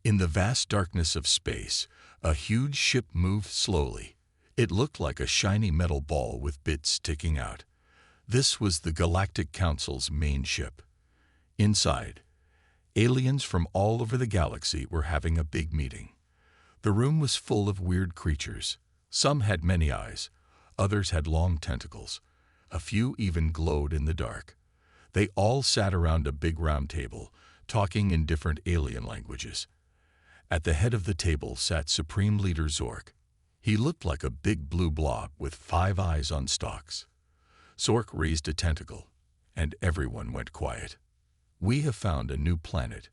In the vast darkness of space, a huge ship moved slowly. It looked like a shiny metal ball with bits sticking out. This was the Galactic Council's main ship. Inside, aliens from all over the galaxy were having a big meeting. The room was full of weird creatures. Some had many eyes, others had long tentacles. A few even glowed in the dark. They all sat around a big round table, talking in different alien languages. At the head of the table sat Supreme Leader Zork. He looked like a big blue blob with 5 eyes on stalks. Zork raised a tentacle, and everyone went quiet. "We have found a new planet,"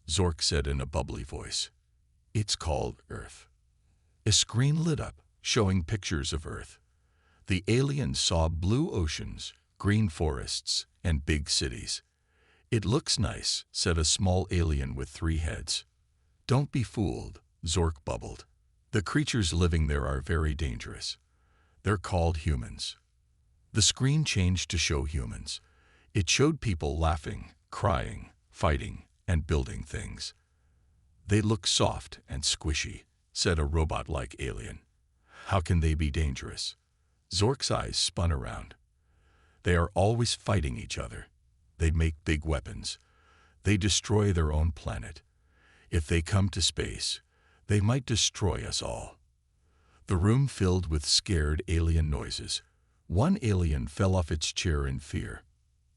Zork said in a bubbly voice. "It's called Earth." A screen lit up, showing pictures of Earth. The aliens saw blue oceans, green forests, and big cities. "It looks nice," said a small alien with 3 heads. "Don't be fooled," Zork bubbled. "The creatures living there are very dangerous. They're called humans." The screen changed to show humans. It showed people laughing, crying, fighting, and building things. "They look soft and squishy," said a robot-like alien. "How can they be dangerous?" Zork's eyes spun around. "They are always fighting each other. They make big weapons. They destroy their own planet. If they come to space, they might destroy us all." The room filled with scared alien noises. One alien fell off its chair in fear.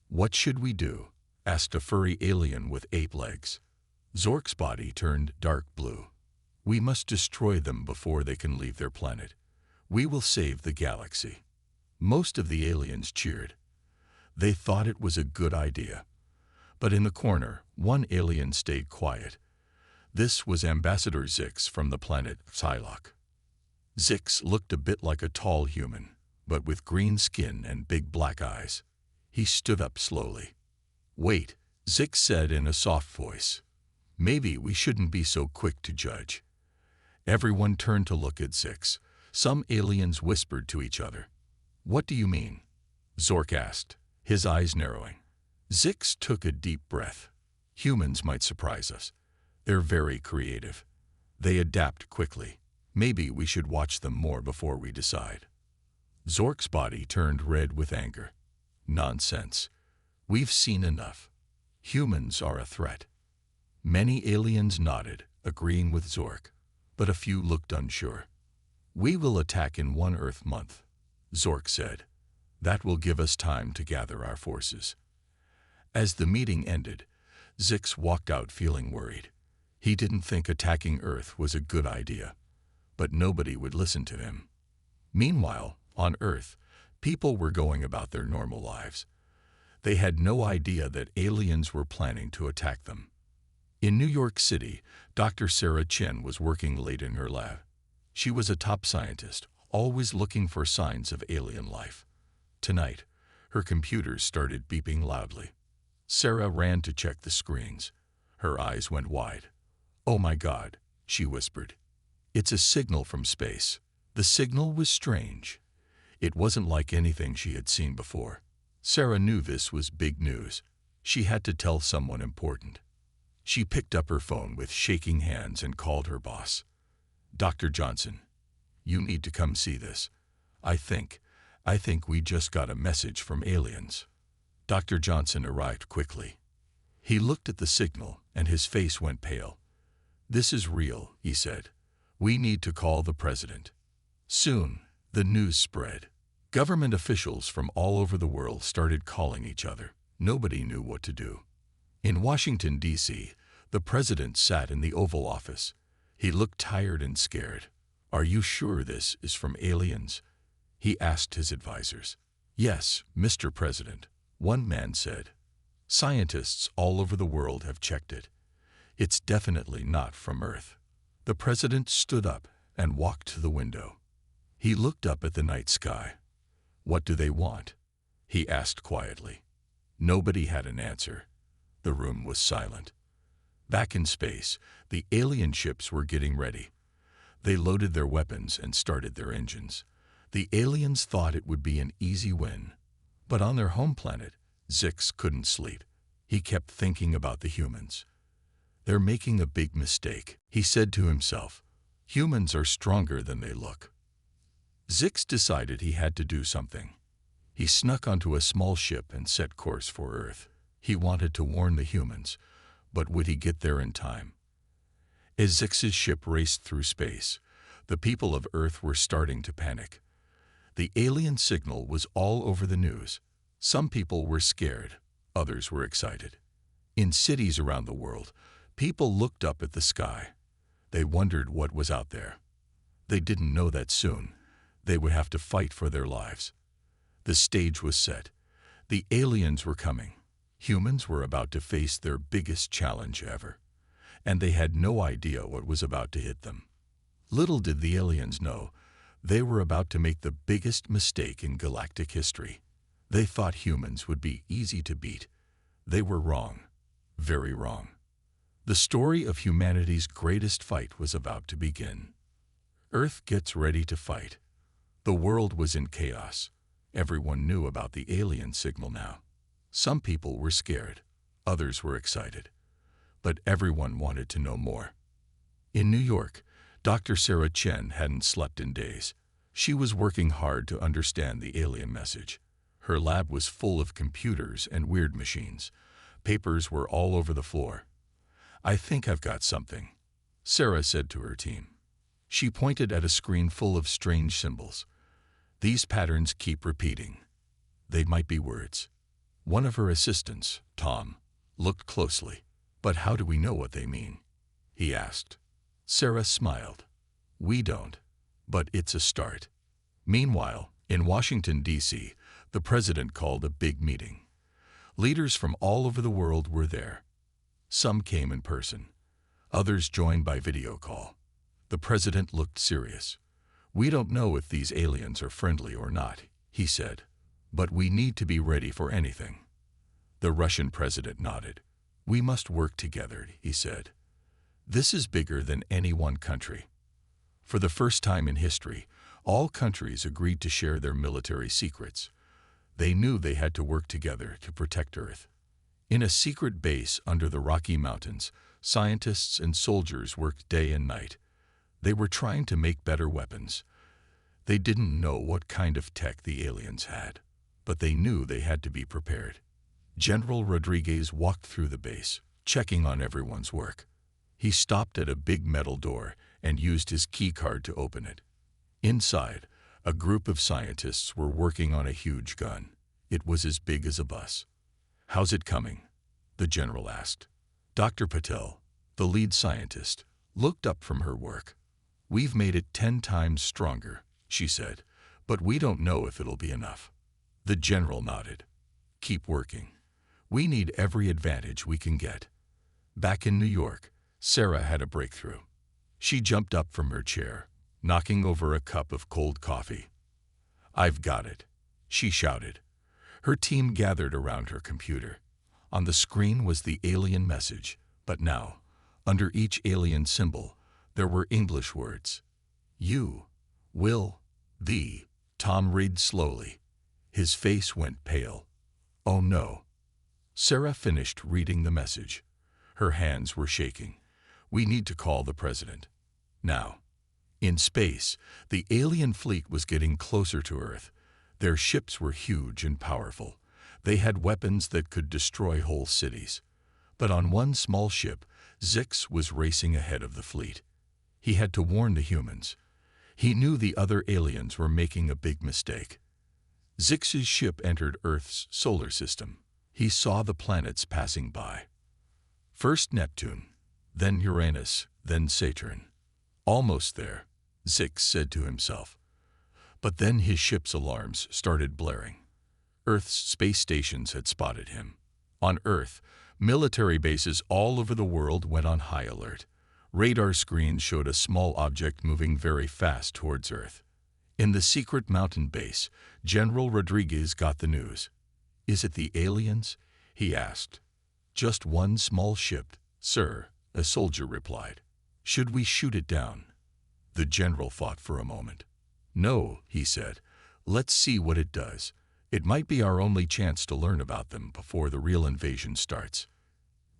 "What should we do?" asked a furry alien with 8 legs. Zork's body turned dark blue. "We must destroy them before they can leave their planet. We will save the galaxy." Most of the aliens cheered. They thought it was a good idea. But in the corner, one alien stayed quiet. This was Ambassador Zix from the planet Psylocke. Zix looked a bit like a tall human, but with green skin and big black eyes. He stood up slowly. "Wait," Zix said in a soft voice. "Maybe we shouldn't be so quick to judge." Everyone turned to look at Zix. Some aliens whispered to each other. "What do you mean?" Zork asked, his eyes narrowing. Zix took a deep breath. "Humans might surprise us. They're very creative. They adapt quickly. Maybe we should watch them more before we decide." Zork's body turned red with anger. "Nonsense. We've seen enough. Humans are a threat." Many aliens nodded, agreeing with Zork, but a few looked unsure. "We will attack in 1 Earth month," Zork said. "That will give us time to gather our forces." As the meeting ended, Zix walked out feeling worried. He didn't think attacking Earth was a good idea, but nobody would listen to him. Meanwhile, on Earth, people were going about their normal lives. They had no idea that aliens were planning to attack them. In New York City, Dr. Sarah Chen was working late in her lab. She was a top scientist, always looking for signs of alien life. Tonight, her computers started beeping loudly. Sarah ran to check the screens. Her eyes went wide. "Oh my God," she whispered. "It's a signal from space." The signal was strange. It wasn't like anything she had seen before. Sarah knew this was big news. She had to tell someone important. She picked up her phone with shaking hands and called her boss. "Dr. Johnson, you need to come see this. I think we just got a message from aliens." Dr. Johnson arrived quickly. He looked at the signal and his face went pale. "This is real," he said. "We need to call the president." Soon, the news spread. Government officials from all over the world started calling each other. Nobody knew what to do. In Washington, D.C., the president sat in the Oval Office. He looked tired and scared. "Are you sure this is from aliens?" he asked his advisors. "Yes, Mr. President," one man said. "Scientists all over the world have checked it. It's definitely not from Earth." The president stood up and walked to the window. He looked up at the night sky. "What do they want?" he asked quietly. Nobody had an answer. The room was silent. Back in space, the alien ships were getting ready. They loaded their weapons and started their engines. The aliens thought it would be an easy win. But on their home planet, Zix couldn't sleep. He kept thinking about the humans. They're making a big mistake, he said to himself. Humans are stronger than they look. Zix decided he had to do something. He snuck onto a small ship and set course for Earth. He wanted to warn the humans, but would he get there in time? As Zix's ship raced through space, the people of Earth were starting to panic. The alien signal was all over the news. Some people were scared, others were excited. In cities around the world, people looked up at the sky. They wondered what was out there. They didn't know that soon they would have to fight for their lives. The stage was set. The aliens were coming. Humans were about to face their biggest challenge ever, and they had no idea what was about to hit them. Little did the aliens know, they were about to make the biggest mistake in galactic history. They thought humans would be easy to beat. They were wrong, very wrong. The story of humanity's greatest fight was about to begin. Earth gets ready to fight. The world was in chaos. Everyone knew about the alien signal now. Some people were scared, others were excited. But everyone wanted to know more. In New York, Dr. Sarah Chen hadn't slept in days. She was working hard to understand the alien message. Her lab was full of computers and weird machines. Papers were all over the floor. I think I've got something, Sarah said to her team. She pointed at a screen full of strange symbols. These patterns keep repeating. They might be words. One of her assistants, Tom, looked closely. But how do we know what they mean? He asked. Sarah smiled. We don't, but it's a start. Meanwhile, in Washington, D.C., the president called a big meeting. Leaders from all over the world were there. Some came in person. Others joined by video call. The president looked serious. We don't know if these aliens are friendly or not, he said, but we need to be ready for anything. The Russian president nodded. We must work together, he said. This is bigger than any one country. For the first time in history, all countries agreed to share their military secrets. They knew they had to work together to protect Earth. In a secret base under the Rocky Mountains, scientists and soldiers worked day and night. They were trying to make better weapons. They didn't know what kind of tech the aliens had, but they knew they had to be prepared. General Rodriguez walked through the base, checking on everyone's work. He stopped at a big metal door and used his key card to open it. Inside, a group of scientists were working on a huge gun. It was as big as a bus. How's it coming? The general asked. Dr. Patel, the lead scientist, looked up from her work. We've made it 10 times stronger, she said, but we don't know if it'll be enough. The general nodded. Keep working. We need every advantage we can get. Back in New York, Sarah had a breakthrough. She jumped up from her chair, knocking over a cup of cold coffee. I've got it, she shouted. Her team gathered around her computer. On the screen was the alien message, but now, under each alien symbol, there were English words. You, will, thee. Tom read slowly. His face went pale. Oh no. Sarah finished reading the message. Her hands were shaking. We need to call the president. Now. In space, the alien fleet was getting closer to Earth. Their ships were huge and powerful. They had weapons that could destroy whole cities. But on one small ship, Zix was racing ahead of the fleet. He had to warn the humans. He knew the other aliens were making a big mistake. Zix's ship entered Earth's solar system. He saw the planets passing by. First Neptune, then Uranus, then Saturn. Almost there, Zix said to himself. But then his ship's alarms started blaring. Earth's space stations had spotted him. On Earth, military bases all over the world went on high alert. Radar screens showed a small object moving very fast towards Earth. In the secret mountain base, General Rodriguez got the news. Is it the aliens? He asked. Just one small ship, sir, a soldier replied. Should we shoot it down? The general thought for a moment. No, he said. Let's see what it does. It might be our only chance to learn about them before the real invasion starts.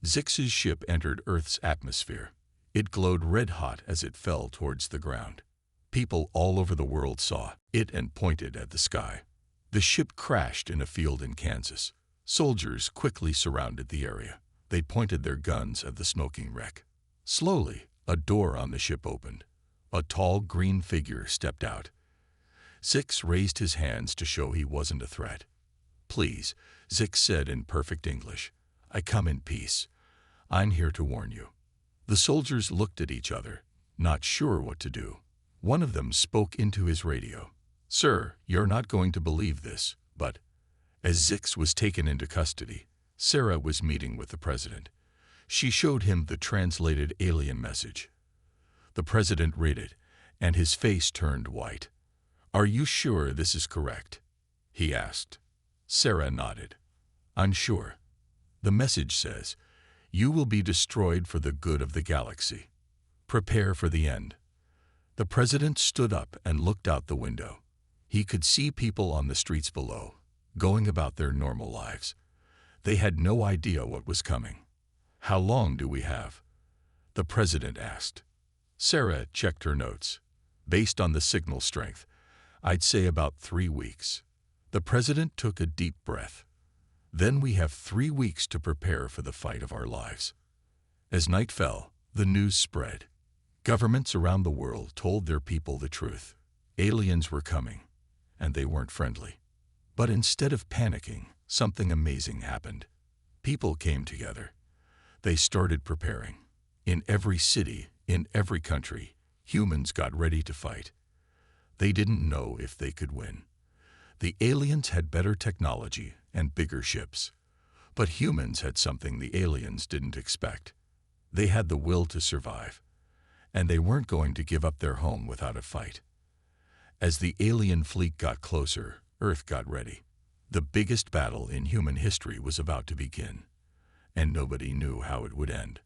Zix's ship entered Earth's atmosphere. It glowed red-hot as it fell towards the ground. People all over the world saw it and pointed at the sky. The ship crashed in a field in Kansas. Soldiers quickly surrounded the area. They pointed their guns at the smoking wreck. Slowly, a door on the ship opened. A tall green figure stepped out. Zix raised his hands to show he wasn't a threat. "Please," Zix said in perfect English. "I come in peace. I'm here to warn you." The soldiers looked at each other, not sure what to do. One of them spoke into his radio. "Sir, you're not going to believe this, but..." As Zix was taken into custody, Sarah was meeting with the president. She showed him the translated alien message. The president read it, and his face turned white. "Are you sure this is correct?" he asked. Sarah nodded. "I'm sure. The message says, 'You will be destroyed for the good of the galaxy. Prepare for the end.'" The president stood up and looked out the window. He could see people on the streets below, going about their normal lives. They had no idea what was coming. "How long do we have?" the president asked. Sarah checked her notes. "Based on the signal strength, I'd say about 3 weeks." The president took a deep breath. "Then we have 3 weeks to prepare for the fight of our lives." As night fell, the news spread. Governments around the world told their people the truth. Aliens were coming, and they weren't friendly. But instead of panicking, something amazing happened. People came together. They started preparing. In every city, in every country, humans got ready to fight. They didn't know if they could win. The aliens had better technology and bigger ships. But humans had something the aliens didn't expect. They had the will to survive. And they weren't going to give up their home without a fight. As the alien fleet got closer, Earth got ready. The biggest battle in human history was about to begin, and nobody knew how it would end.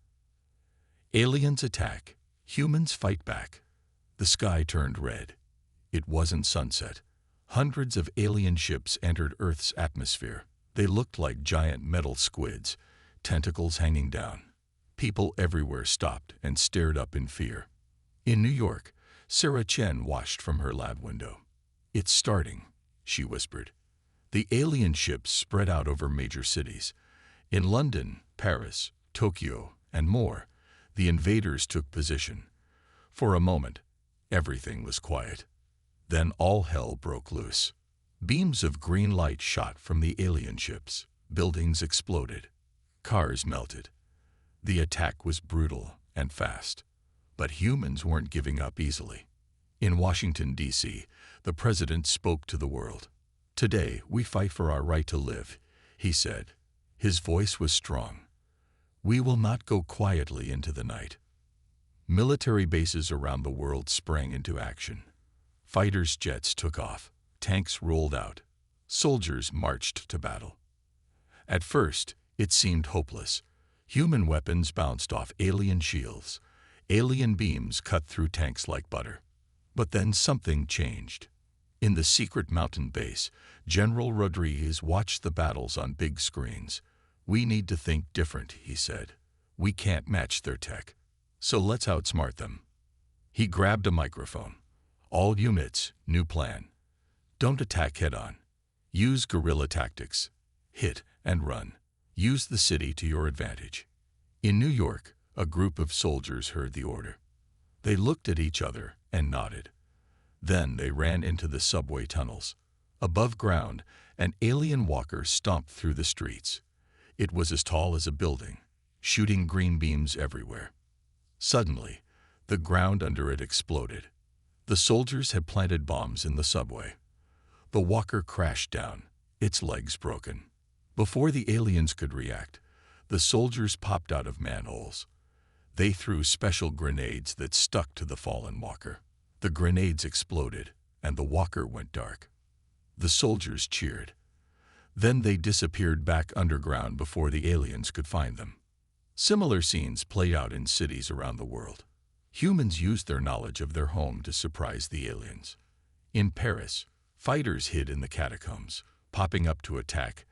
Aliens attack. Humans fight back. The sky turned red. It wasn't sunset. Hundreds of alien ships entered Earth's atmosphere. They looked like giant metal squids, tentacles hanging down. People everywhere stopped and stared up in fear. In New York, Sarah Chen watched from her lab window. "It's starting," she whispered. The alien ships spread out over major cities. In London, Paris, Tokyo, and more, the invaders took position. For a moment, everything was quiet. Then all hell broke loose. Beams of green light shot from the alien ships. Buildings exploded. Cars melted. The attack was brutal and fast. But humans weren't giving up easily. In Washington, D.C., the president spoke to the world. "Today, we fight for our right to live," he said. His voice was strong. "We will not go quietly into the night." Military bases around the world sprang into action. Fighters' jets took off. Tanks rolled out. Soldiers marched to battle. At first, it seemed hopeless. Human weapons bounced off alien shields. Alien beams cut through tanks like butter. But then something changed. In the secret mountain base, General Rodriguez watched the battles on big screens. "We need to think different," he said. "We can't match their tech. So let's outsmart them." He grabbed a microphone. "All units, new plan. Don't attack head-on. Use guerrilla tactics. Hit and run. Use the city to your advantage." In New York, a group of soldiers heard the order. They looked at each other and nodded. Then they ran into the subway tunnels. Above ground, an alien walker stomped through the streets. It was as tall as a building, shooting green beams everywhere. Suddenly, the ground under it exploded. The soldiers had planted bombs in the subway. The walker crashed down, its legs broken. Before the aliens could react, the soldiers popped out of manholes. They threw special grenades that stuck to the fallen walker. The grenades exploded, and the walker went dark. The soldiers cheered. Then they disappeared back underground before the aliens could find them. Similar scenes played out in cities around the world. Humans used their knowledge of their home to surprise the aliens. In Paris, fighters hid in the catacombs, popping up to attack,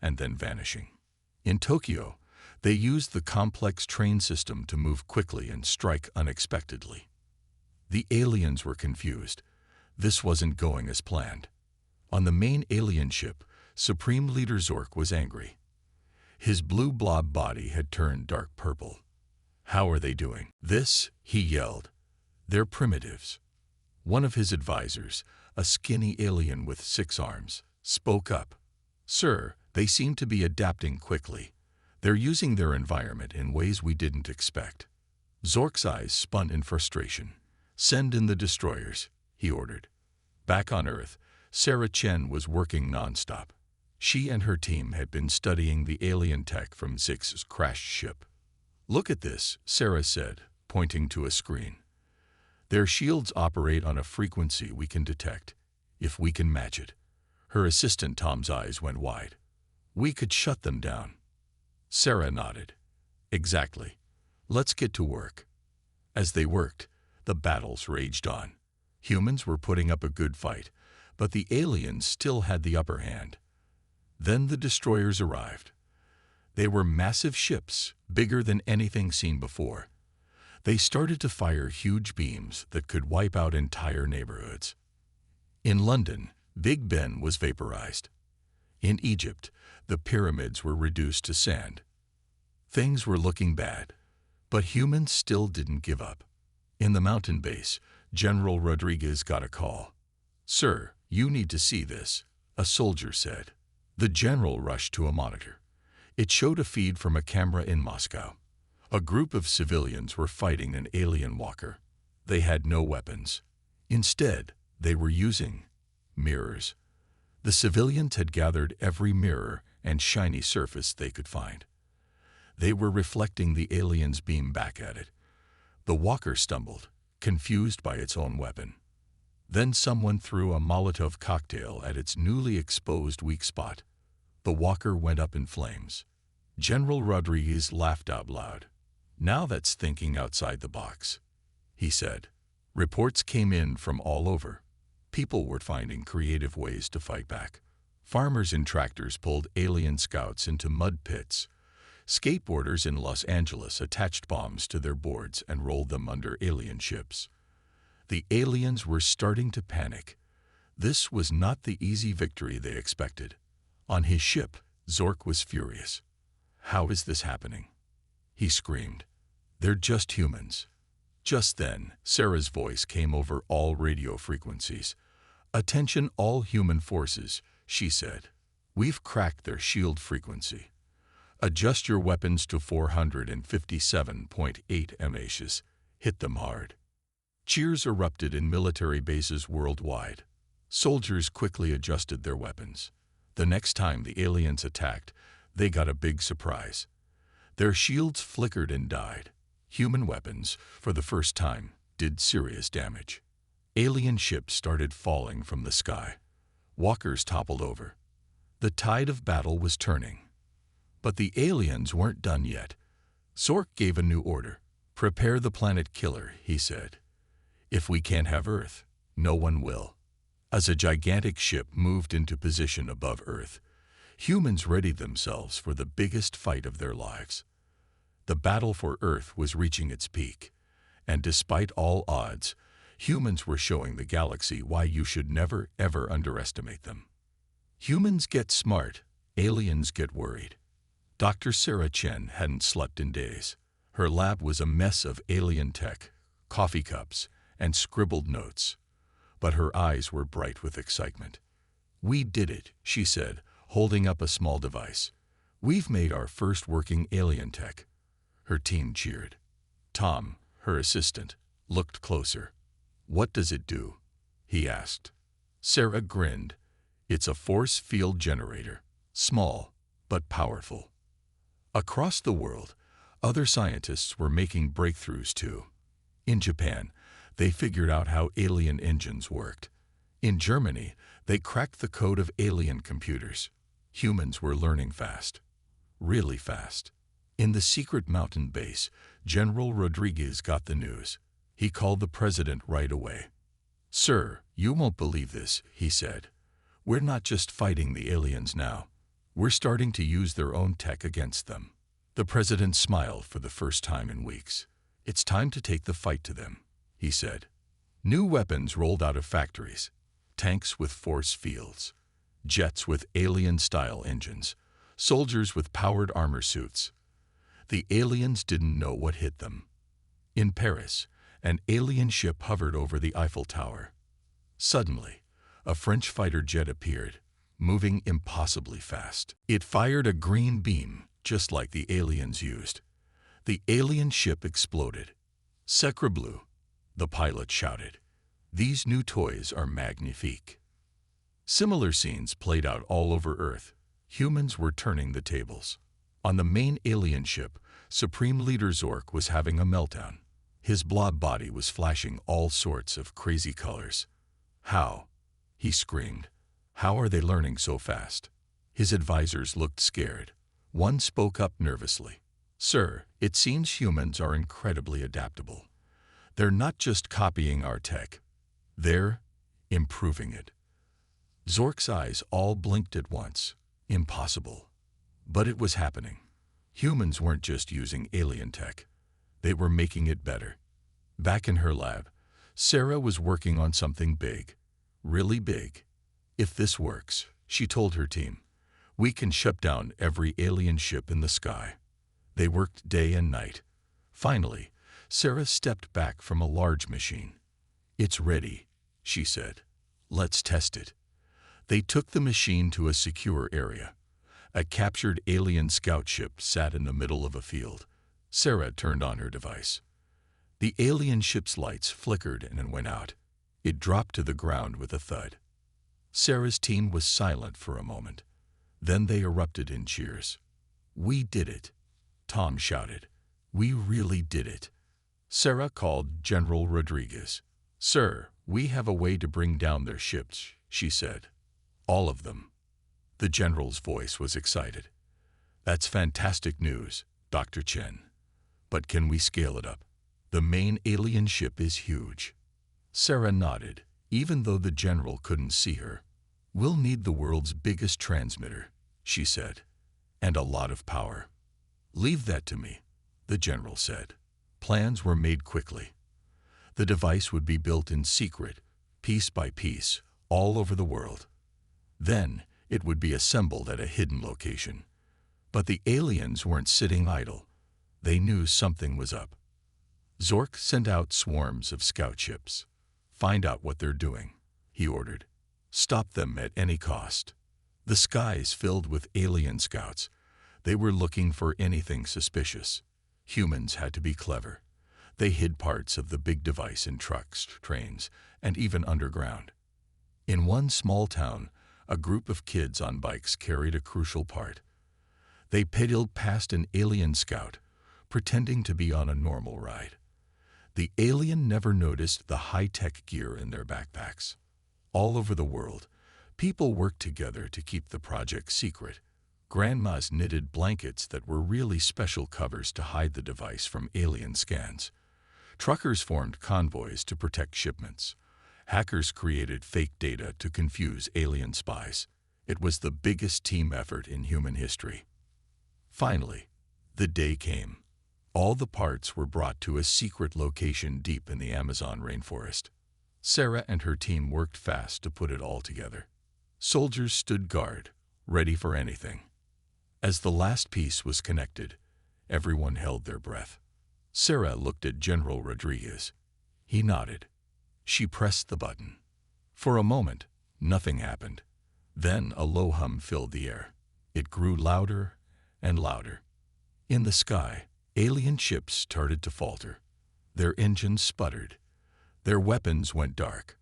and then vanishing. In Tokyo, They used the complex train system to move quickly and strike unexpectedly. The aliens were confused. This wasn't going as planned. On the main alien ship, Supreme Leader Zork was angry. His blue blob body had turned dark purple. "How are they doing this?" he yelled. "They're primitives." One of his advisors, a skinny alien with 6 arms, spoke up. "Sir, they seem to be adapting quickly. They're using their environment in ways we didn't expect." Zork's eyes spun in frustration. "Send in the destroyers," he ordered. Back on Earth, Sarah Chen was working nonstop. She and her team had been studying the alien tech from Zix's crashed ship. "Look at this," Sarah said, pointing to a screen. "Their shields operate on a frequency we can detect, if we can match it." Her assistant Tom's eyes went wide. "We could shut them down." Sarah nodded. "Exactly. Let's get to work." As they worked, the battles raged on. Humans were putting up a good fight, but the aliens still had the upper hand. Then the destroyers arrived. They were massive ships, bigger than anything seen before. They started to fire huge beams that could wipe out entire neighborhoods. In London, Big Ben was vaporized. In Egypt, the pyramids were reduced to sand. Things were looking bad, but humans still didn't give up. In the mountain base, General Rodriguez got a call. "Sir, you need to see this," a soldier said. The general rushed to a monitor. It showed a feed from a camera in Moscow. A group of civilians were fighting an alien walker. They had no weapons. Instead, they were using mirrors. The civilians had gathered every mirror and shiny surface they could find. They were reflecting the alien's beam back at it. The walker stumbled, confused by its own weapon. Then someone threw a Molotov cocktail at its newly exposed weak spot. The walker went up in flames. General Rodriguez laughed out loud. "Now that's thinking outside the box," he said. Reports came in from all over. People were finding creative ways to fight back. Farmers in tractors pulled alien scouts into mud pits. Skateboarders in Los Angeles attached bombs to their boards and rolled them under alien ships. The aliens were starting to panic. This was not the easy victory they expected. On his ship, Zork was furious. "How is this happening?" he screamed. "They're just humans." Just then, Sarah's voice came over all radio frequencies. "Attention all human forces," she said. "We've cracked their shield frequency. Adjust your weapons to 457.8 mHs. Hit them hard." Cheers erupted in military bases worldwide. Soldiers quickly adjusted their weapons. The next time the aliens attacked, they got a big surprise. Their shields flickered and died. Human weapons, for the first time, did serious damage. Alien ships started falling from the sky. Walkers toppled over. The tide of battle was turning. But the aliens weren't done yet. Zork gave a new order. "Prepare the planet killer," he said. "If we can't have Earth, no one will." As a gigantic ship moved into position above Earth, humans readied themselves for the biggest fight of their lives. The battle for Earth was reaching its peak, and despite all odds, humans were showing the galaxy why you should never, ever underestimate them. Humans get smart, aliens get worried. Dr. Sarah Chen hadn't slept in days. Her lab was a mess of alien tech, coffee cups, and scribbled notes. But her eyes were bright with excitement. "We did it," she said, holding up a small device. "We've made our first working alien tech." Her team cheered. Tom, her assistant, looked closer. "What does it do?" he asked. Sarah grinned. "It's a force field generator, small but powerful." Across the world, other scientists were making breakthroughs too. In Japan, they figured out how alien engines worked. In Germany, they cracked the code of alien computers. Humans were learning fast. Really fast. In the secret mountain base, General Rodriguez got the news. He called the president right away. "Sir, you won't believe this," he said. "We're not just fighting the aliens now. We're starting to use their own tech against them." The president smiled for the first time in weeks. "It's time to take the fight to them," he said. New weapons rolled out of factories. Tanks with force fields, jets with alien-style engines, soldiers with powered armor suits. The aliens didn't know what hit them. In Paris, an alien ship hovered over the Eiffel Tower. Suddenly, a French fighter jet appeared, moving impossibly fast. It fired a green beam, just like the aliens used. The alien ship exploded. "Sacre bleu," the pilot shouted. "These new toys are magnifique." Similar scenes played out all over Earth. Humans were turning the tables. On the main alien ship, Supreme Leader Zork was having a meltdown. His blob body was flashing all sorts of crazy colors. "How?" he screamed. "How are they learning so fast?" His advisors looked scared. One spoke up nervously. "Sir, it seems humans are incredibly adaptable. They're not just copying our tech. They're improving it." Zork's eyes all blinked at once. Impossible. But it was happening. Humans weren't just using alien tech. They were making it better. Back in her lab, Sarah was working on something big. Really big. "If this works," she told her team, "we can shut down every alien ship in the sky." They worked day and night. Finally, Sarah stepped back from a large machine. "It's ready," she said. "Let's test it." They took the machine to a secure area. A captured alien scout ship sat in the middle of a field. Sarah turned on her device. The alien ship's lights flickered and then went out. It dropped to the ground with a thud. Sarah's team was silent for a moment. Then they erupted in cheers. "We did it," Tom shouted. "We really did it." Sarah called General Rodriguez. "Sir, we have a way to bring down their ships," she said. "All of them." The general's voice was excited. "That's fantastic news, Dr. Chen. But can we scale it up? The main alien ship is huge." Sarah nodded, even though the general couldn't see her. "We'll need the world's biggest transmitter," she said, "and a lot of power." "Leave that to me," the general said. Plans were made quickly. The device would be built in secret, piece by piece, all over the world. Then it would be assembled at a hidden location. But the aliens weren't sitting idle. They knew something was up. Zork sent out swarms of scout ships. "Find out what they're doing," he ordered. "Stop them at any cost." The skies filled with alien scouts. They were looking for anything suspicious. Humans had to be clever. They hid parts of the big device in trucks, trains, and even underground. In one small town, a group of kids on bikes carried a crucial part. They pedaled past an alien scout, pretending to be on a normal ride. The alien never noticed the high-tech gear in their backpacks. All over the world, people worked together to keep the project secret. Grandmas knitted blankets that were really special covers to hide the device from alien scans. Truckers formed convoys to protect shipments. Hackers created fake data to confuse alien spies. It was the biggest team effort in human history. Finally, the day came. All the parts were brought to a secret location deep in the Amazon rainforest. Sarah and her team worked fast to put it all together. Soldiers stood guard, ready for anything. As the last piece was connected, everyone held their breath. Sarah looked at General Rodriguez. He nodded. She pressed the button. For a moment, nothing happened. Then a low hum filled the air. It grew louder and louder. In the sky, alien ships started to falter. Their engines sputtered. Their weapons went dark.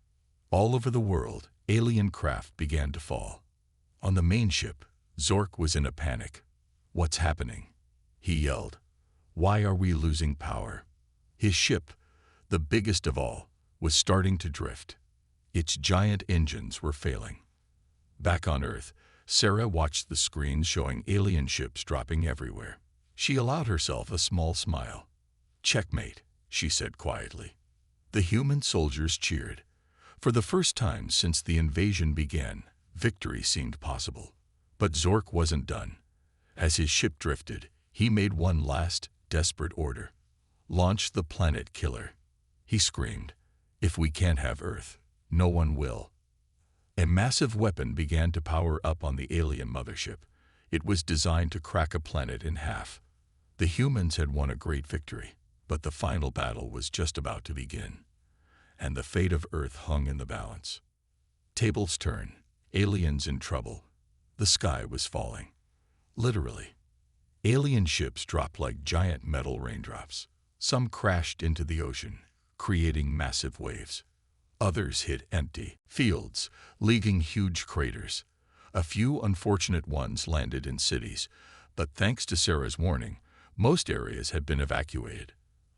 All over the world, alien craft began to fall. On the main ship, Zork was in a panic. "What's happening?" he yelled. "Why are we losing power?" His ship, the biggest of all, was starting to drift. Its giant engines were failing. Back on Earth, Sarah watched the screens showing alien ships dropping everywhere. She allowed herself a small smile. "Checkmate," she said quietly. The human soldiers cheered. For the first time since the invasion began, victory seemed possible. But Zork wasn't done. As his ship drifted, He made one last, desperate order. "Launch the planet killer." He screamed. "If we can't have Earth, no one will." A massive weapon began to power up on the alien mothership. It was designed to crack a planet in half. The humans had won a great victory, but the final battle was just about to begin, and the fate of Earth hung in the balance. Tables turn, aliens in trouble. The sky was falling. Literally. Alien ships dropped like giant metal raindrops. Some crashed into the ocean, creating massive waves. Others hit empty fields, leaving huge craters. A few unfortunate ones landed in cities, but thanks to Sarah's warning, most areas had been evacuated.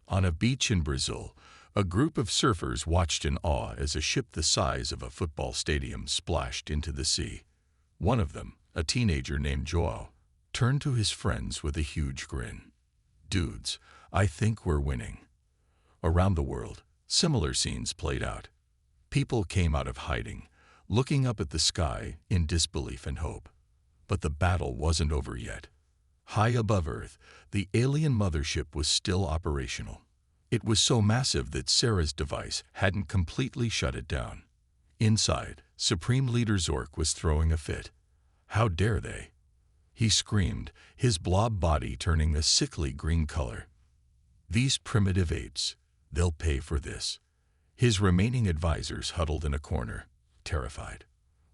On a beach in Brazil, a group of surfers watched in awe as a ship the size of a football stadium splashed into the sea. One of them, a teenager named Joao, turned to his friends with a huge grin. "Dudes, I think we're winning." Around the world, similar scenes played out. People came out of hiding, looking up at the sky in disbelief and hope. But the battle wasn't over yet. High above Earth, the alien mothership was still operational. It was so massive that Sarah's device hadn't completely shut it down. Inside, Supreme Leader Zork was throwing a fit. How dare they? He screamed, his blob body turning a sickly green color. "These primitive apes, they'll pay for this." His remaining advisors huddled in a corner, terrified.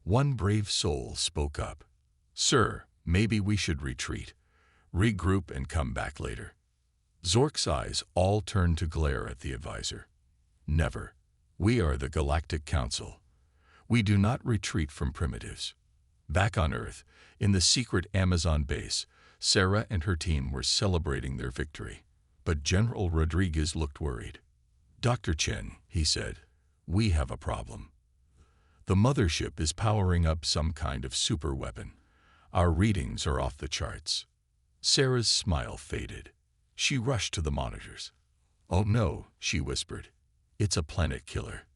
One brave soul spoke up. "Sir, maybe we should retreat. Regroup and come back later." Zork's eyes all turned to glare at the advisor. "Never. We are the Galactic Council. We do not retreat from primitives." Back on Earth, in the secret Amazon base, Sarah and her team were celebrating their victory. But General Rodriguez looked worried. "Dr. Chen," he said, "we have a problem. The mothership is powering up some kind of super weapon. Our readings are off the charts." Sarah's smile faded. She rushed to the monitors. "Oh no," she whispered. "It's a planet killer.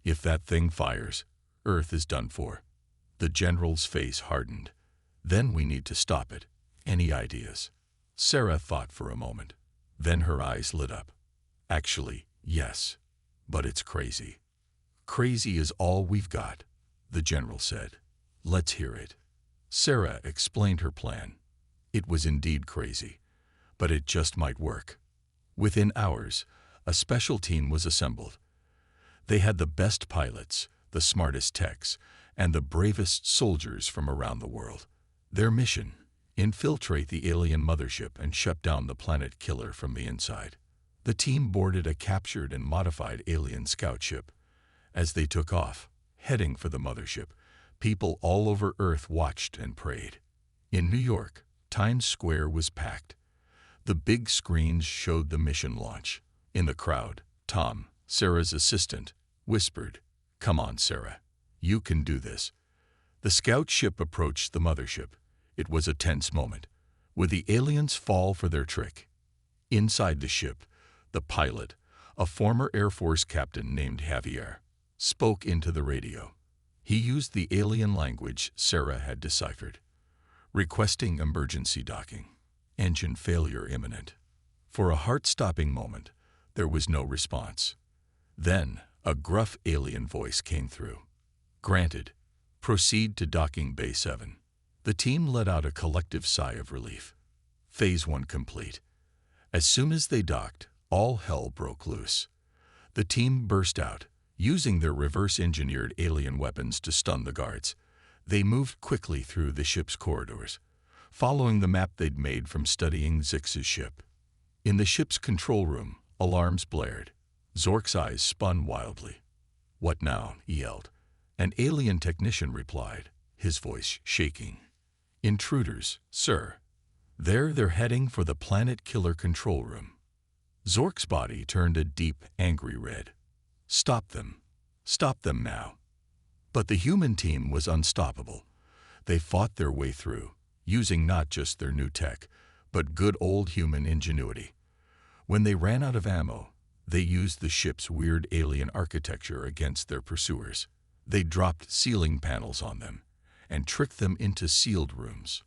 If that thing fires, Earth is done for." The general's face hardened. "Then we need to stop it. Any ideas?" Sarah thought for a moment. Then her eyes lit up. "Actually, yes. But it's crazy." "Crazy is all we've got," the general said. "Let's hear it." Sarah explained her plan. It was indeed crazy, but it just might work. Within hours, a special team was assembled. They had the best pilots, the smartest techs, and the bravest soldiers from around the world. Their mission: infiltrate the alien mothership and shut down the planet killer from the inside. The team boarded a captured and modified alien scout ship. As they took off, heading for the mothership, people all over Earth watched and prayed. In New York, Times Square was packed. The big screens showed the mission launch. In the crowd, Tom, Sarah's assistant, whispered, "Come on, Sarah. You can do this." The scout ship approached the mothership. It was a tense moment. Would the aliens fall for their trick? Inside the ship, the pilot, a former Air Force captain named Javier, spoke into the radio. He used the alien language Sarah had deciphered. Requesting emergency docking. Engine failure imminent. For a heart-stopping moment, there was no response. Then, a gruff alien voice came through. "Granted. Proceed to docking Bay 7. The team let out a collective sigh of relief. Phase 1 complete. As soon as they docked, all hell broke loose. The team burst out, using their reverse-engineered alien weapons to stun the guards. They moved quickly through the ship's corridors, following the map they'd made from studying Zix's ship. In the ship's control room, alarms blared. Zork's eyes spun wildly. "What now?" he yelled. An alien technician replied, his voice shaking. "Intruders, sir. They're heading for the planet killer control room." Zork's body turned a deep, angry red. "Stop them. Stop them now." But the human team was unstoppable. They fought their way through, using not just their new tech, but good old human ingenuity. When they ran out of ammo, they used the ship's weird alien architecture against their pursuers. They dropped ceiling panels on them and tricked them into sealed rooms.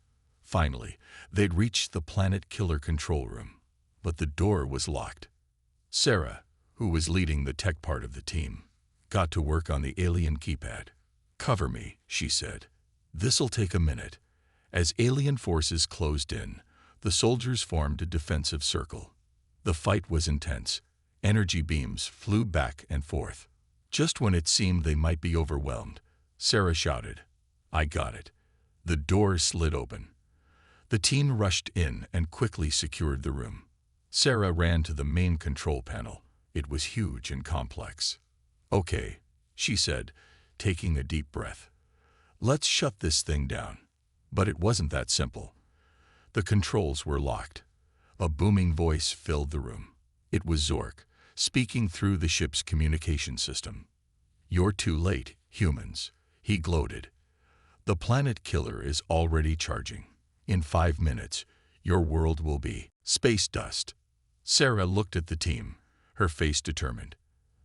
Finally, they'd reached the planet killer control room, but the door was locked. Sarah, who was leading the tech part of the team, got to work on the alien keypad. "Cover me," she said. "This'll take a minute." As alien forces closed in, the soldiers formed a defensive circle. The fight was intense. Energy beams flew back and forth. Just when it seemed they might be overwhelmed, Sarah shouted, "I got it." The door slid open. The team rushed in and quickly secured the room. Sarah ran to the main control panel. It was huge and complex. "Okay," she said, taking a deep breath. "Let's shut this thing down." But it wasn't that simple. The controls were locked. A booming voice filled the room. It was Zork, speaking through the ship's communication system. "You're too late, humans," he gloated. "The planet killer is already charging. In 5 minutes, your world will be space dust." Sarah looked at the team, her face determined.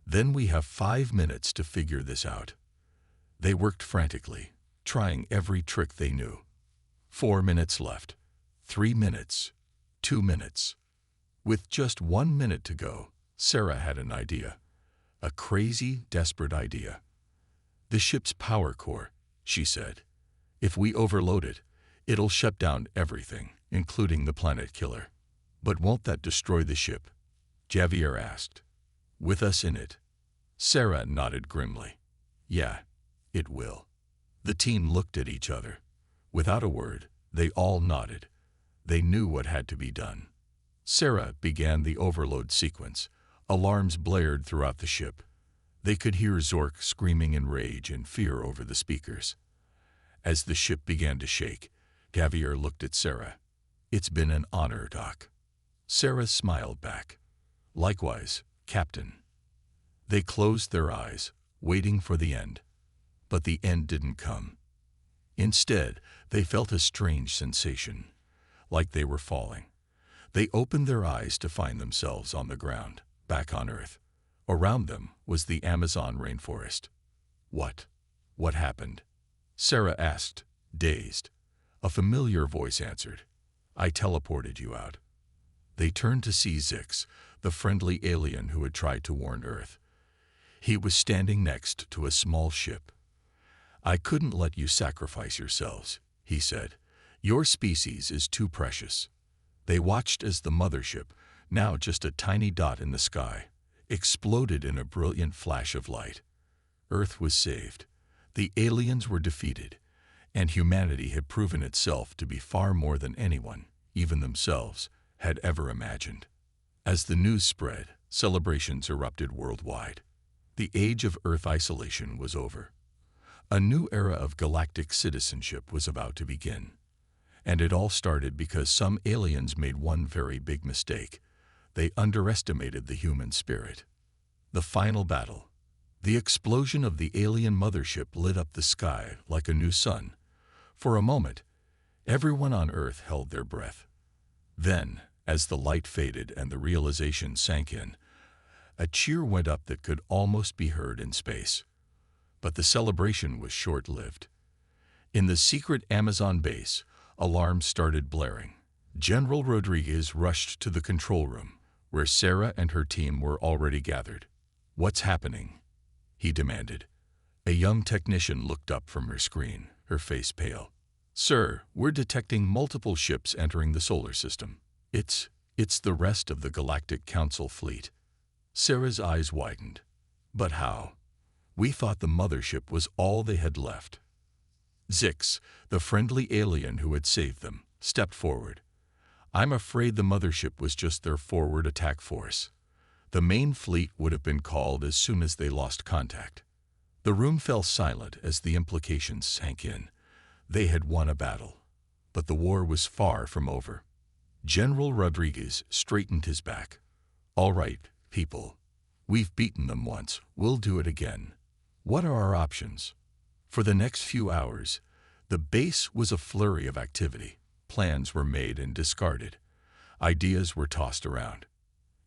"Then we have 5 minutes to figure this out." They worked frantically, trying every trick they knew. 4 minutes left. 3 minutes. 2 minutes. With just 1 minute to go, Sarah had an idea. A crazy, desperate idea. "The ship's power core," she said. "If we overload it, it'll shut down everything, including the planet killer." "But won't that destroy the ship?" Javier asked. "With us in it?" Sarah nodded grimly. "Yeah, it will." The team looked at each other. Without a word, they all nodded. They knew what had to be done. Sarah began the overload sequence. Alarms blared throughout the ship. They could hear Zork screaming in rage and fear over the speakers. As the ship began to shake, Javier looked at Sarah. "It's been an honor, Doc." Sarah smiled back. "Likewise, Captain." They closed their eyes, waiting for the end. But the end didn't come. Instead, they felt a strange sensation, like they were falling. They opened their eyes to find themselves on the ground, back on Earth. Around them was the Amazon rainforest. What happened?" Sarah asked, dazed. A familiar voice answered, "I teleported you out." They turned to see Zix, the friendly alien who had tried to warn Earth. He was standing next to a small ship. "I couldn't let you sacrifice yourselves," he said. "Your species is too precious." They watched as the mothership, now just a tiny dot in the sky, exploded in a brilliant flash of light. Earth was saved. The aliens were defeated, and humanity had proven itself to be far more than anyone, even themselves, had ever imagined. As the news spread, celebrations erupted worldwide. The age of Earth isolation was over. A new era of galactic citizenship was about to begin. And it all started because some aliens made one very big mistake. They underestimated the human spirit. The final battle. The explosion of the alien mothership lit up the sky like a new sun. For a moment, everyone on Earth held their breath. Then, as the light faded and the realization sank in, a cheer went up that could almost be heard in space. But the celebration was short-lived. In the secret Amazon base, alarms started blaring. General Rodriguez rushed to the control room, where Sarah and her team were already gathered. "What's happening?" he demanded. A young technician looked up from her screen, her face pale. "Sir, we're detecting multiple ships entering the solar system. It's the rest of the Galactic Council fleet." Sarah's eyes widened. "But how? We thought the mothership was all they had left." Zix, the friendly alien who had saved them, stepped forward. "I'm afraid the mothership was just their forward attack force. The main fleet would have been called as soon as they lost contact." The room fell silent as the implications sank in. They had won a battle, but the war was far from over. General Rodriguez straightened his back. "All right, people. We've beaten them once. We'll do it again. What are our options?" For the next few hours, the base was a flurry of activity. Plans were made and discarded. Ideas were tossed around.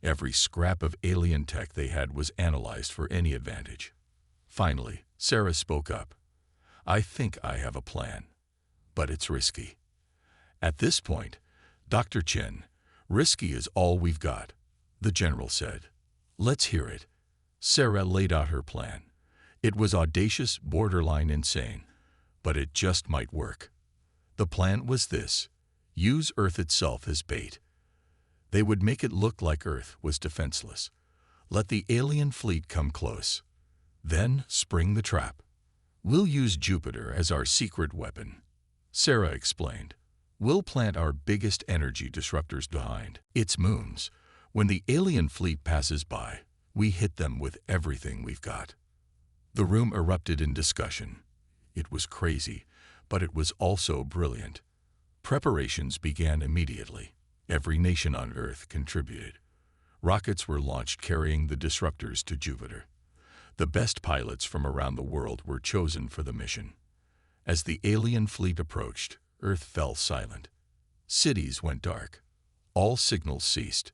Every scrap of alien tech they had was analyzed for any advantage. Finally, Sarah spoke up. "I think I have a plan, but it's risky." At this point, Dr. Chen, risky is all we've got, the general said. Let's hear it. Sarah laid out her plan. It was audacious, borderline insane, but it just might work. The plan was this: use Earth itself as bait. They would make it look like Earth was defenseless. Let the alien fleet come close. Then spring the trap. We'll use Jupiter as our secret weapon, Sarah explained. We'll plant our biggest energy disruptors behind its moons. When the alien fleet passes by, we hit them with everything we've got. The room erupted in discussion. It was crazy, but it was also brilliant. Preparations began immediately. Every nation on Earth contributed. Rockets were launched carrying the disruptors to Jupiter. The best pilots from around the world were chosen for the mission. As the alien fleet approached, Earth fell silent. Cities went dark. All signals ceased.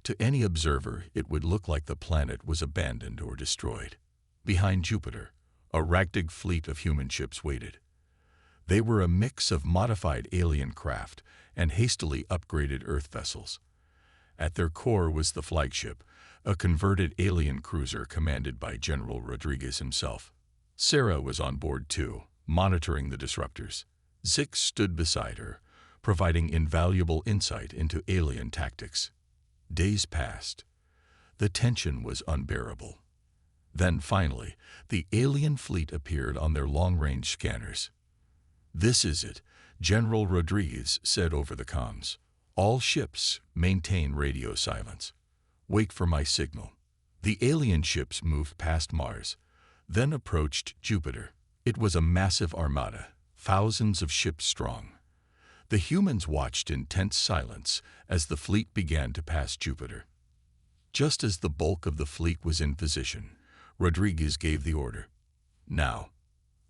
To any observer, it would look like the planet was abandoned or destroyed. Behind Jupiter, a ragtag fleet of human ships waited. They were a mix of modified alien craft and hastily upgraded Earth vessels. At their core was the flagship, a converted alien cruiser commanded by General Rodriguez himself. Sarah was on board too, monitoring the disruptors. Zix stood beside her, providing invaluable insight into alien tactics. Days passed. The tension was unbearable. Then finally, the alien fleet appeared on their long-range scanners. "This is it," General Rodriguez said over the comms. "All ships maintain radio silence. Wait for my signal." The alien ships moved past Mars, then approached Jupiter. It was a massive armada, thousands of ships strong. The humans watched in tense silence as the fleet began to pass Jupiter. Just as the bulk of the fleet was in position, Rodriguez gave the order. Now.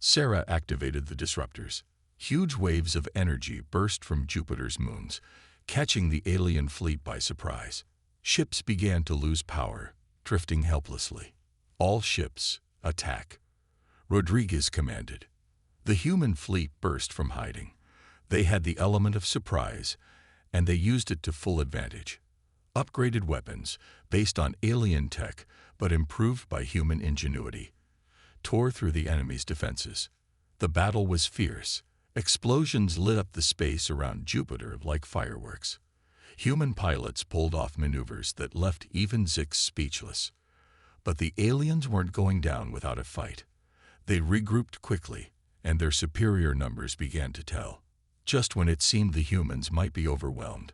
Sarah activated the disruptors. Huge waves of energy burst from Jupiter's moons, catching the alien fleet by surprise. Ships began to lose power, drifting helplessly. "All ships, attack," Rodriguez commanded. The human fleet burst from hiding. They had the element of surprise, and they used it to full advantage. Upgraded weapons, based on alien tech but improved by human ingenuity, tore through the enemy's defenses. The battle was fierce. Explosions lit up the space around Jupiter like fireworks. Human pilots pulled off maneuvers that left even Zix speechless. But the aliens weren't going down without a fight. They regrouped quickly, and their superior numbers began to tell. Just when it seemed the humans might be overwhelmed,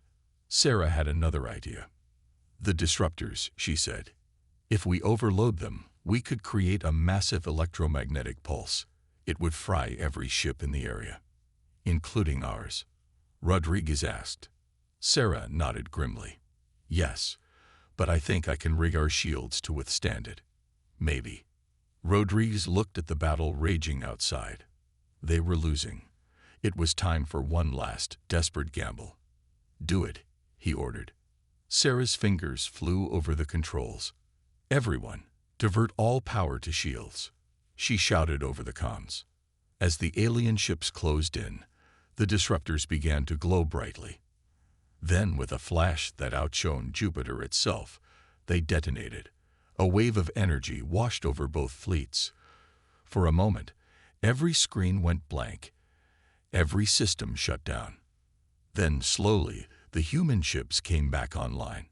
Sarah had another idea. "The disruptors," she said. "If we overload them, we could create a massive electromagnetic pulse. It would fry every ship in the area, including ours." Rodriguez asked. Sarah nodded grimly. "Yes, but I think I can rig our shields to withstand it." "Maybe." Rodriguez looked at the battle raging outside. They were losing. It was time for one last, desperate gamble. "Do it," he ordered. Sarah's fingers flew over the controls. "Everyone, divert all power to shields," she shouted over the comms. As the alien ships closed in, the disruptors began to glow brightly. Then, with a flash that outshone Jupiter itself, they detonated. A wave of energy washed over both fleets. For a moment, every screen went blank. Every system shut down. Then, slowly, the human ships came back online.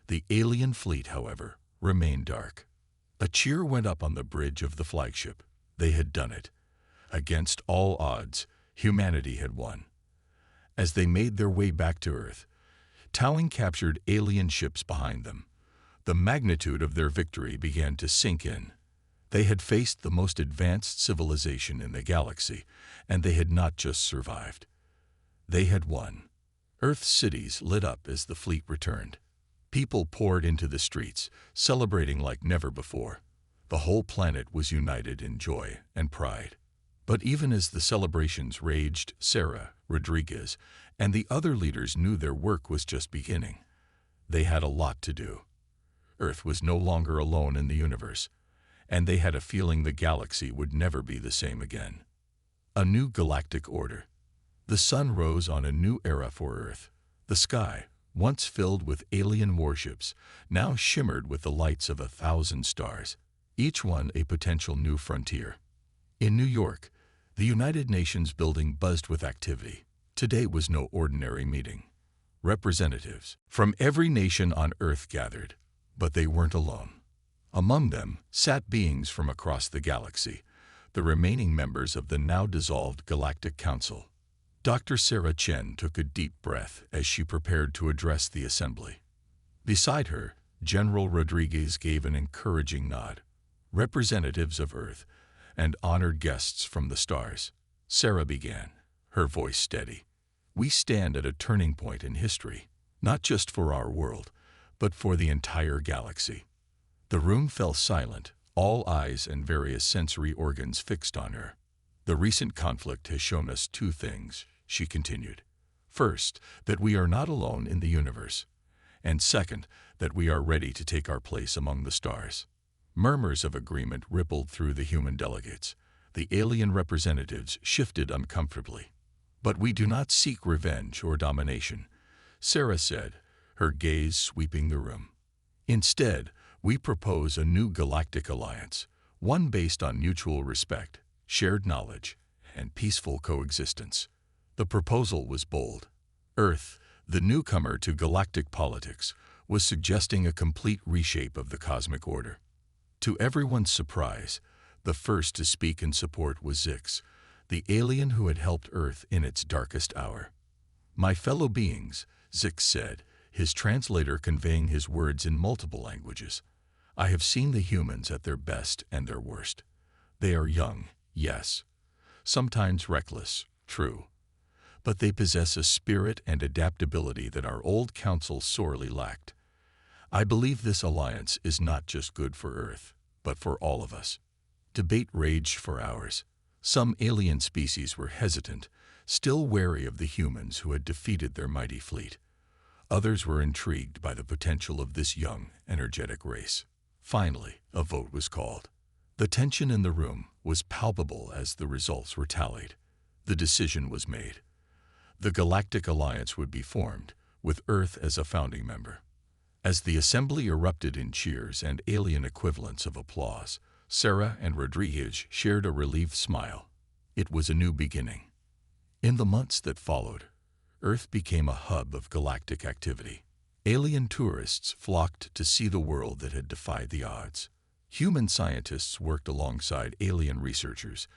The alien fleet, however, remained dark. A cheer went up on the bridge of the flagship. They had done it. Against all odds, humanity had won. As they made their way back to Earth, Towing captured alien ships behind them. The magnitude of their victory began to sink in. They had faced the most advanced civilization in the galaxy, and they had not just survived. They had won. Earth's cities lit up as the fleet returned. People poured into the streets, celebrating like never before. The whole planet was united in joy and pride. But even as the celebrations raged, Sarah, Rodriguez, and the other leaders knew their work was just beginning. They had a lot to do. Earth was no longer alone in the universe, and they had a feeling the galaxy would never be the same again. A new galactic order. The sun rose on a new era for Earth. The sky, once filled with alien warships, now shimmered with the lights of 1,000 stars, each one a potential new frontier. In New York, the United Nations building buzzed with activity. Today was no ordinary meeting. Representatives from every nation on Earth gathered, but they weren't alone. Among them sat beings from across the galaxy, the remaining members of the now-dissolved Galactic Council. Dr. Sarah Chen took a deep breath as she prepared to address the assembly. Beside her, General Rodriguez gave an encouraging nod. Representatives of Earth and honored guests from the stars. Sarah began, her voice steady. We stand at a turning point in history, not just for our world, but for the entire galaxy. The room fell silent, all eyes and various sensory organs fixed on her. The recent conflict has shown us two things, she continued. First, that we are not alone in the universe, and second, that we are ready to take our place among the stars. Murmurs of agreement rippled through the human delegates. The alien representatives shifted uncomfortably. But we do not seek revenge or domination, Sarah said, her gaze sweeping the room. Instead, we propose a new galactic alliance, one based on mutual respect, shared knowledge, and peaceful coexistence. The proposal was bold. Earth, the newcomer to galactic politics, was suggesting a complete reshape of the cosmic order. To everyone's surprise, the first to speak in support was Zix, the alien who had helped Earth in its darkest hour. My fellow beings, Zix said, his translator conveying his words in multiple languages. I have seen the humans at their best and their worst. They are young, yes. Sometimes reckless, true. But they possess a spirit and adaptability that our old council sorely lacked. I believe this alliance is not just good for Earth, but for all of us. Debate raged for hours. Some alien species were hesitant, still wary of the humans who had defeated their mighty fleet. Others were intrigued by the potential of this young, energetic race. Finally, a vote was called. The tension in the room was palpable as the results were tallied. The decision was made. The Galactic Alliance would be formed, with Earth as a founding member. As the assembly erupted in cheers and alien equivalents of applause, Sarah and Rodriguez shared a relieved smile. It was a new beginning. In the months that followed, Earth became a hub of galactic activity. Alien tourists flocked to see the world that had defied the odds. Human scientists worked alongside alien researchers,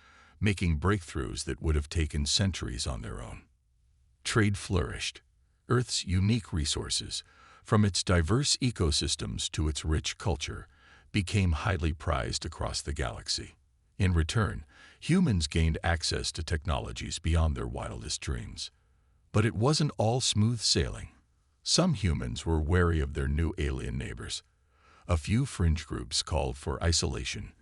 making breakthroughs that would have taken centuries on their own. Trade flourished. Earth's unique resources, from its diverse ecosystems to its rich culture, became highly prized across the galaxy. In return, humans gained access to technologies beyond their wildest dreams. But it wasn't all smooth sailing. Some humans were wary of their new alien neighbors. A few fringe groups called for isolation,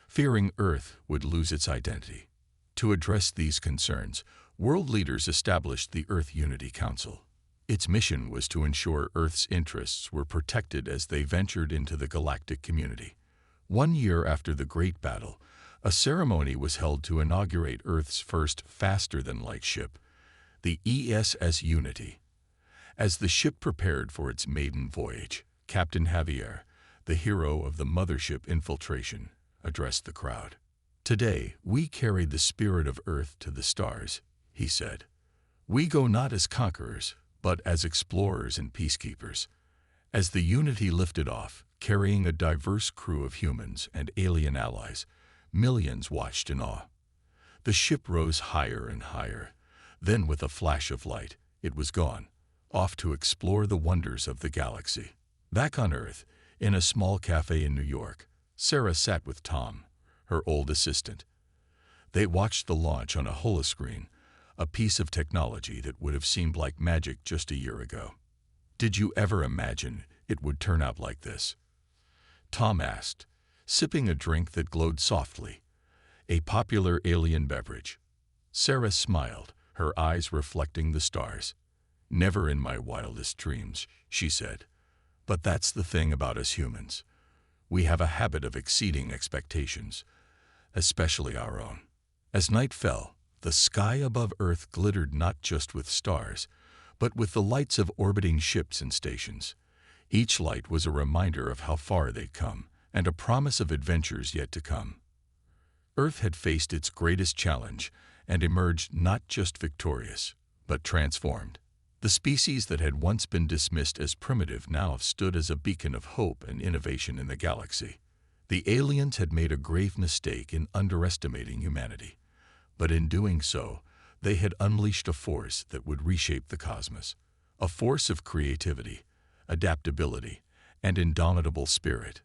fearing Earth would lose its identity. To address these concerns, world leaders established the Earth Unity Council. Its mission was to ensure Earth's interests were protected as they ventured into the galactic community. 1 year after the Great Battle, a ceremony was held to inaugurate Earth's first faster-than-light ship, the ESS Unity. As the ship prepared for its maiden voyage, Captain Javier, the hero of the mothership infiltration, addressed the crowd. Today, we carry the spirit of Earth to the stars, he said. We go not as conquerors, but as explorers and peacekeepers. As the Unity lifted off, carrying a diverse crew of humans and alien allies, millions watched in awe. The ship rose higher and higher. Then, with a flash of light, it was gone, off to explore the wonders of the galaxy. Back on Earth, in a small cafe in New York, Sarah sat with Tom, her old assistant. They watched the launch on a holoscreen, a piece of technology that would have seemed like magic just a year ago. Did you ever imagine it would turn out like this? Tom asked, sipping a drink that glowed softly, a popular alien beverage. Sarah smiled, her eyes reflecting the stars. Never in my wildest dreams, she said. But that's the thing about us humans. We have a habit of exceeding expectations, especially our own. As night fell, The sky above Earth glittered not just with stars, but with the lights of orbiting ships and stations. Each light was a reminder of how far they'd come, and a promise of adventures yet to come. Earth had faced its greatest challenge and emerged not just victorious, but transformed. The species that had once been dismissed as primitive now stood as a beacon of hope and innovation in the galaxy. The aliens had made a grave mistake in underestimating humanity, but in doing so, they had unleashed a force that would reshape the cosmos, a force of creativity, adaptability, and indomitable spirit.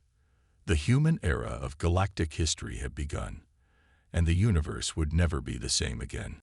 The human era of galactic history had begun, and the universe would never be the same again.